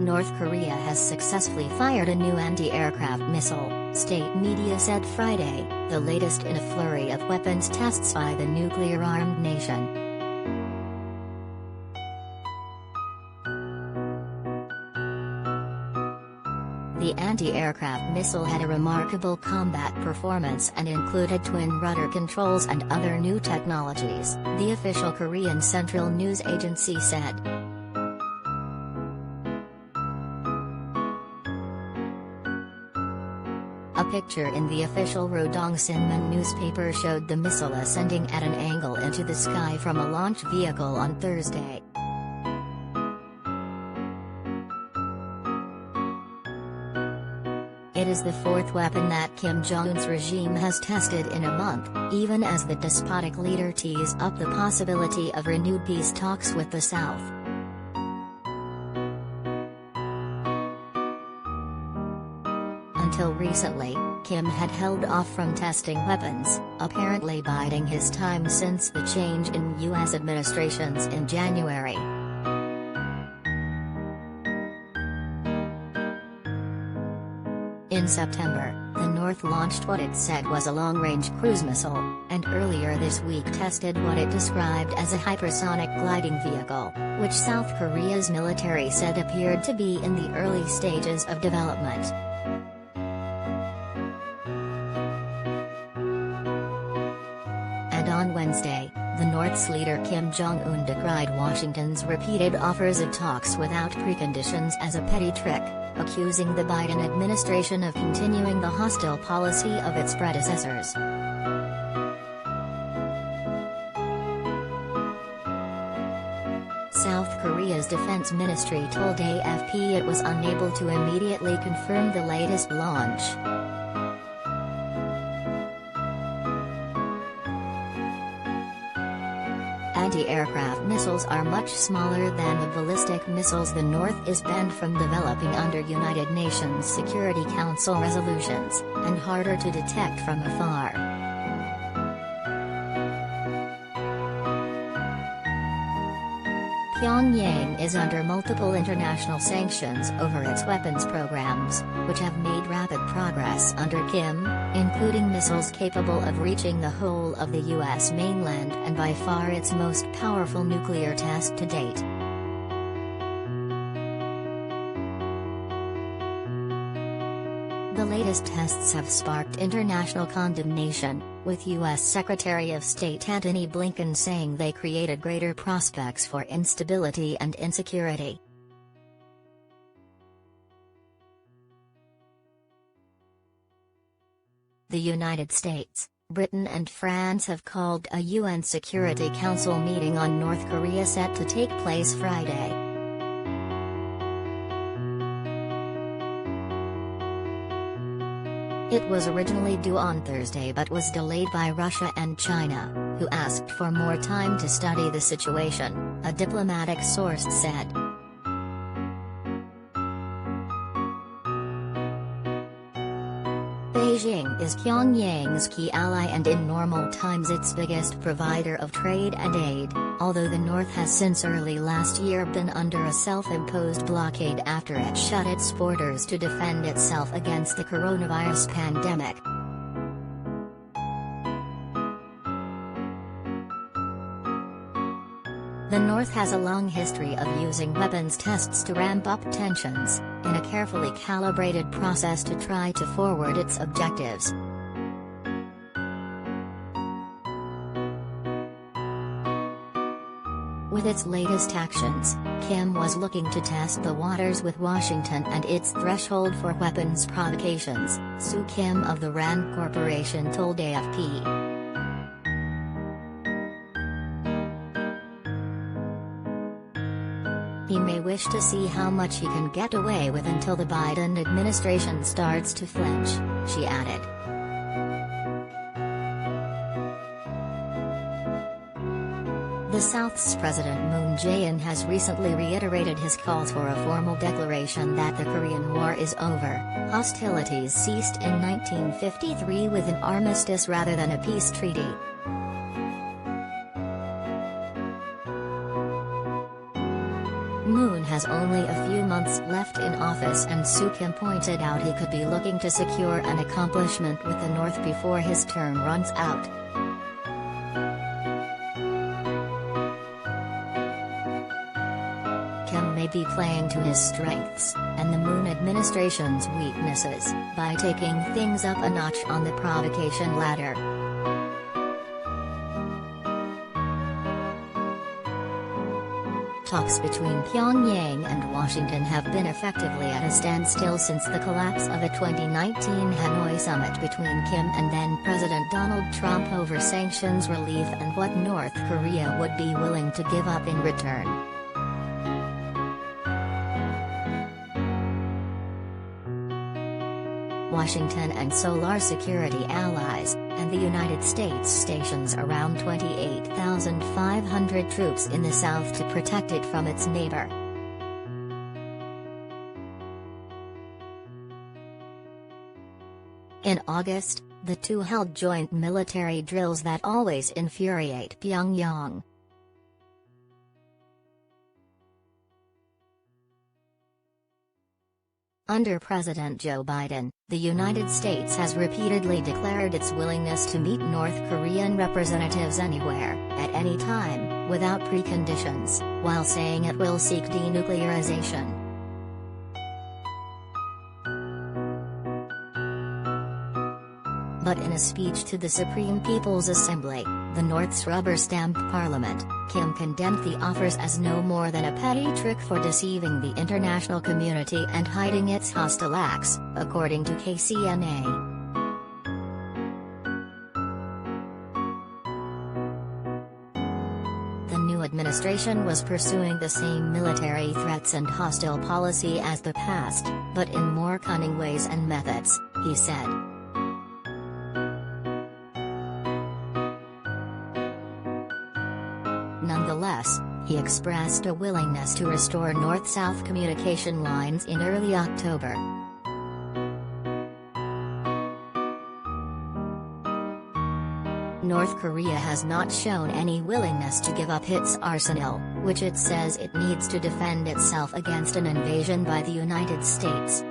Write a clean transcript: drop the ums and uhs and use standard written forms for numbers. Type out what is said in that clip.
North Korea has successfully fired a new anti-aircraft missile, state media said Friday, the latest in a flurry of weapons tests by the nuclear-armed nation. The anti-aircraft missile had a remarkable combat performance and included twin rudder controls and other new technologies, the official Korean Central News Agency said. A picture in the official Rodong Sinmun newspaper showed the missile ascending at an angle into the sky from a launch vehicle on Thursday. It is the fourth weapon that Kim Jong-un's regime has tested in a month, even as the despotic leader teased up the possibility of renewed peace talks with the South. Until recently, Kim had held off from testing weapons, apparently biding his time since the change in U.S. administrations in January. In September, the North launched what it said was a long-range cruise missile, and earlier this week tested what it described as a hypersonic gliding vehicle, which South Korea's military said appeared to be in the early stages of development. And on Wednesday, the North's leader Kim Jong-un decried Washington's repeated offers of talks without preconditions as a petty trick, accusing the Biden administration of continuing the hostile policy of its predecessors. South Korea's defense ministry told AFP it was unable to immediately confirm the latest launch. Anti-aircraft missiles are much smaller than the ballistic missiles the North is banned from developing under United Nations Security Council resolutions, and harder to detect from afar. Pyongyang is under multiple international sanctions over its weapons programs, which have made rapid progress under Kim, including missiles capable of reaching the whole of the U.S. mainland and by far its most powerful nuclear test to date. The latest tests have sparked international condemnation, with U.S. Secretary of State Antony Blinken saying they created greater prospects for instability and insecurity. The United States, Britain and France have called a UN Security Council meeting on North Korea set to take place Friday. It was originally due on Thursday but was delayed by Russia and China, who asked for more time to study the situation, a diplomatic source said. Beijing is Pyongyang's key ally and in normal times its biggest provider of trade and aid, although the North has since early last year been under a self-imposed blockade after it shut its borders to defend itself against the coronavirus pandemic. The North has a long history of using weapons tests to ramp up tensions, in a carefully calibrated process to try to forward its objectives. With its latest actions, Kim was looking to test the waters with Washington and its threshold for weapons provocations, Soo Kim of the RAND Corporation told AFP. He may wish to see how much he can get away with until the Biden administration starts to flinch, she added. The South's President Moon Jae-in has recently reiterated his calls for a formal declaration that the Korean War is over. Hostilities ceased in 1953 with an armistice rather than a peace treaty. Moon has has only a few months left in office, and Kim pointed out he could be looking to secure an accomplishment with the North before his term runs out. Kim may be playing to his strengths, and the Moon administration's weaknesses, by taking things up a notch on the provocation ladder. Talks between Pyongyang and Washington have been effectively at a standstill since the collapse of a 2019 Hanoi summit between Kim and then-President Donald Trump over sanctions relief and what North Korea would be willing to give up in return. Washington and Seoul are security allies, and the United States stations around 28,500 troops in the south to protect it from its neighbor. In August, the two held joint military drills that always infuriate Pyongyang. Under President Joe Biden, the United States has repeatedly declared its willingness to meet North Korean representatives anywhere, at any time, without preconditions, while saying it will seek denuclearization. But in a speech to the Supreme People's Assembly, the North's rubber-stamped parliament, Kim condemned the offers as no more than a petty trick for deceiving the international community and hiding its hostile acts, according to KCNA. The new administration was pursuing the same military threats and hostile policy as the past, but in more cunning ways and methods, he said. Nonetheless, he expressed a willingness to restore North-South communication lines in early October. North Korea has not shown any willingness to give up its arsenal, which it says it needs to defend itself against an invasion by the United States.